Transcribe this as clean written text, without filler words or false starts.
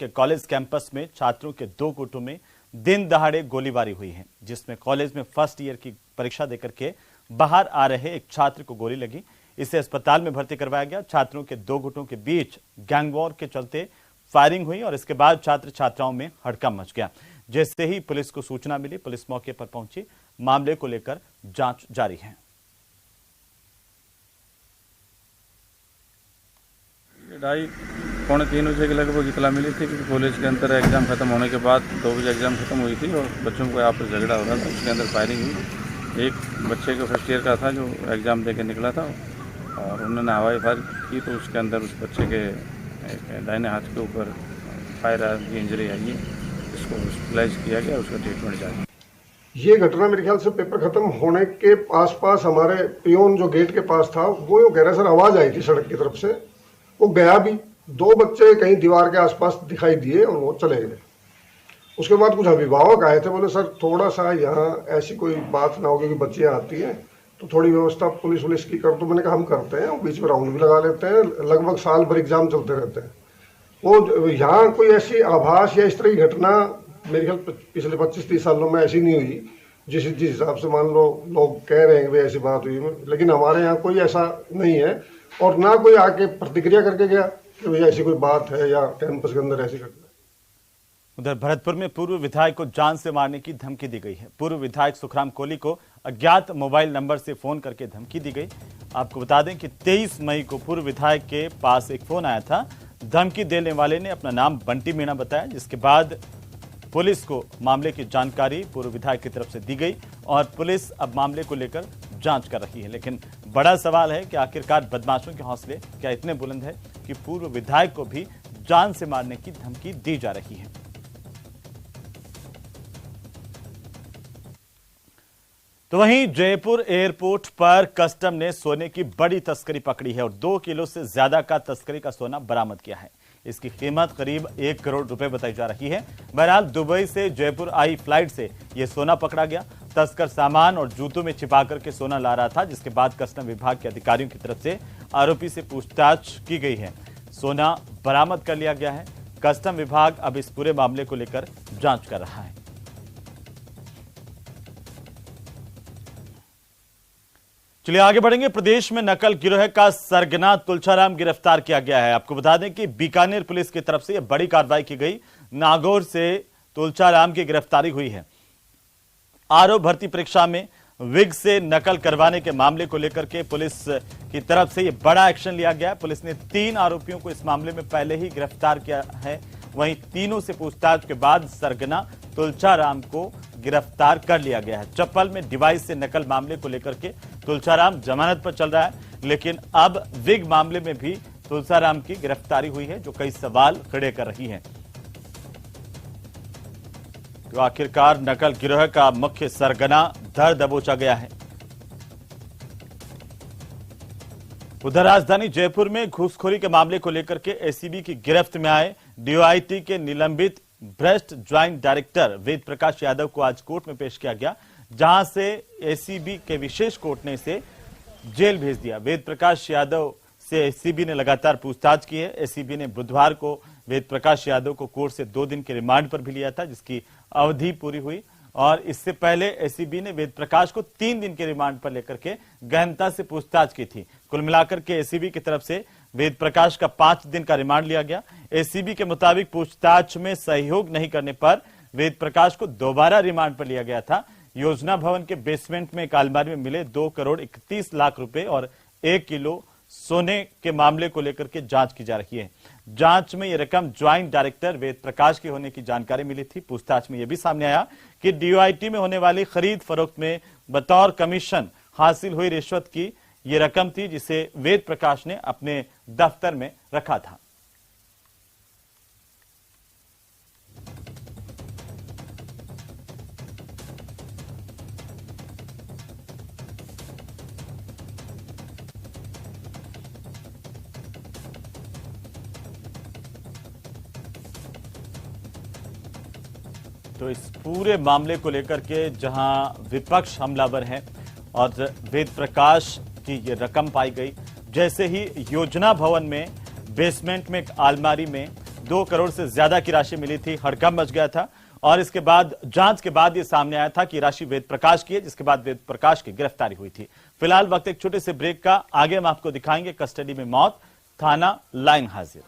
के college campus में छात्रों के 2 गुटों में दिन दहाड़े गोलीबारी हुई है, जिसमें कॉलेज में फर्स्ट ईयर की परीक्षा देकर के बाहर आ रहे एक छात्र को गोली लगी। इसे अस्पताल में भर्ती करवाया गया। छात्रों के 2 गुटों के बीच गैंग वॉर के चलते फायरिंग हुई और इसके बाद छात्र छात्राओं में हड़कंप मच गया। जैसे ही पुलिस को सूचना मिली, पुलिस मौके पर पहुंची। मामले को लेकर जांच जारी है। 2:30-3 बजे के लगभग इतला मिली थी कि कॉलेज के अंदर एग्जाम खत्म होने के बाद 2 बजे एग्जाम खत्म हुई थी और बच्चों को आपस में झगड़ा हो रहा था। उसके अंदर फायरिंग हुई। एक बच्चे को फर्स्ट ईयर का था जो एग्जाम दे के निकला था और उन्होंने हवाई फायर की तो उसके अंदर उस बच्चे के दाहिने हाथ के ऊपर फायर की इंजरी आई है। इसको हॉस्पिटलाइज किया गया, उसका ट्रीटमेंट जारी। ये घटना मेरे ख्याल से पेपर खत्म होने के आसपास हमारे पियोन जो गेट के पास था वो कह रहा सर आवाज आई थी सड़क की तरफ से। वो गया भी, 2 बच्चे कहीं दीवार के आसपास दिखाई दिए और वो चले गए। उसके बाद कुछ अभिभावक आए थे, बोले सर थोड़ा सा यहाँ ऐसी कोई बात ना हो कि बच्चियाँ आती हैं तो थोड़ी व्यवस्था पुलिस की कर। तो मैंने कहा हम करते हैं, बीच में राउंड भी लगा लेते हैं। लगभग साल भर एग्जाम चलते रहते हैं। वो यहाँ कोई ऐसी आभास या इस तरह की घटना मेरे ख्याल पिछले 25-30 सालों में ऐसी नहीं हुई जिस हिसाब से मान लो लोग कह रहे हैं कि ऐसी बात हुई। लेकिन हमारे यहाँ कोई ऐसा नहीं है और ना कोई आके प्रतिक्रिया करके गया कि भैया ऐसी कोई बात है या कैंपस के अंदर ऐसी घटना। उधर भरतपुर में पूर्व विधायक को जान से मारने की धमकी दी गई है। पूर्व विधायक सुखराम कोहली को अज्ञात मोबाइल नंबर से फोन करके धमकी दी गई। आपको बता दें कि 23 मई को पूर्व विधायक के पास एक फोन आया था। धमकी देने वाले ने अपना नाम बंटी मीणा बताया, जिसके बाद पुलिस को मामले की जानकारी पूर्व विधायक की तरफ से दी गई और पुलिस अब मामले को लेकर जांच कर रही है। लेकिन बड़ा सवाल है कि आखिरकार बदमाशों के हौसले क्या इतने बुलंद है कि पूर्व विधायक को भी जान से मारने की धमकी दी जा रही है। तो वहीं जयपुर एयरपोर्ट पर कस्टम ने सोने की बड़ी तस्करी पकड़ी है और 2 किलो से ज्यादा का तस्करी का सोना बरामद किया है। इसकी कीमत करीब 1 करोड़ रुपए बताई जा रही है। बहरहाल दुबई से जयपुर आई फ्लाइट से यह सोना पकड़ा गया। तस्कर सामान और जूतों में छिपा करके सोना ला रहा था, जिसके बाद कस्टम विभाग के अधिकारियों की तरफ से आरोपी से पूछताछ की गई है। सोना बरामद कर लिया गया है। कस्टम विभाग अब इस पूरे मामले को लेकर जांच कर रहा है। चलिए आगे बढ़ेंगे। प्रदेश में नकल गिरोह का सरगना तुलछाराम गिरफ्तार किया गया है। आपको बता दें कि बीकानेर पुलिस की तरफ से यह बड़ी कार्रवाई की गई। नागौर से तुलछाराम की गिरफ्तारी हुई है। आरओ भर्ती परीक्षा में विग से नकल करवाने के मामले को लेकर के पुलिस की तरफ से यह बड़ा एक्शन लिया गया। पुलिस ने 3 आरोपियों को इस मामले में पहले ही गिरफ्तार किया है। वहीं तीनों से पूछताछ के बाद सरगना तुलछाराम को गिरफ्तार कर लिया गया है। चप्पल में डिवाइस से नकल मामले को लेकर के तुलछाराम जमानत पर चल रहा है, लेकिन अब विग मामले में भी तुलछाराम की गिरफ्तारी हुई है, जो कई सवाल खड़े कर रही है। तो आखिरकार नकल गिरोह का मुख्य सरगना धर दबोचा गया है। उधर राजधानी जयपुर में घूसखोरी के मामले को लेकर के एसीबी की गिरफ्त में आए डीओआईटी के निलंबित भ्रष्ट ज्वाइंट डायरेक्टर वेद प्रकाश यादव को आज कोर्ट में पेश किया गया, जहां से एसीबी के विशेष कोर्ट ने इसे जेल भेज दिया। वेद प्रकाश यादव से एसीबी ने लगातार पूछताछ की है। एसीबी ने बुधवार को वेद प्रकाश यादव को कोर्ट से 2 दिन के रिमांड पर भी लिया था, जिसकी अवधि पूरी हुई और इससे पहले एसीबी ने वेद प्रकाश को 3 दिन के रिमांड पर लेकर के गहनता से पूछताछ की थी। कुल मिलाकर के एसीबी की तरफ से वेद प्रकाश का 5 दिन का रिमांड लिया गया। एसीबी के मुताबिक पूछताछ में सहयोग नहीं करने पर वेद प्रकाश को दोबारा रिमांड पर लिया गया था। योजना भवन के बेसमेंट में एक अलमारी में मिले 2 करोड़ 31 लाख रुपए और 1 किलो सोने के मामले को लेकर के जांच की जा रही है। जांच में यह रकम ज्वाइंट डायरेक्टर वेद प्रकाश की होने की जानकारी मिली थी। पूछताछ में यह भी सामने आया कि डीओआईटी में होने वाली खरीद फरोख्त में बतौर कमीशन हासिल हुई रिश्वत की ये रकम थी, जिसे वेद प्रकाश ने अपने दफ्तर में रखा था। तो इस पूरे मामले को लेकर के जहां विपक्ष हमलावर है और वेद प्रकाश की ये रकम पाई गई, जैसे ही योजना भवन में बेसमेंट में एक अलमारी में 2 करोड़ से ज्यादा की राशि मिली थी। हड़कंप मच गया था और इसके बाद जांच के बाद ये सामने आया था कि राशि वेद प्रकाश की है, जिसके बाद वेद प्रकाश की गिरफ्तारी हुई थी। फिलहाल वक्त एक छोटे से ब्रेक का, आगे हम आपको दिखाएंगे कस्टडी में मौत, थाना लाइन हाजिर।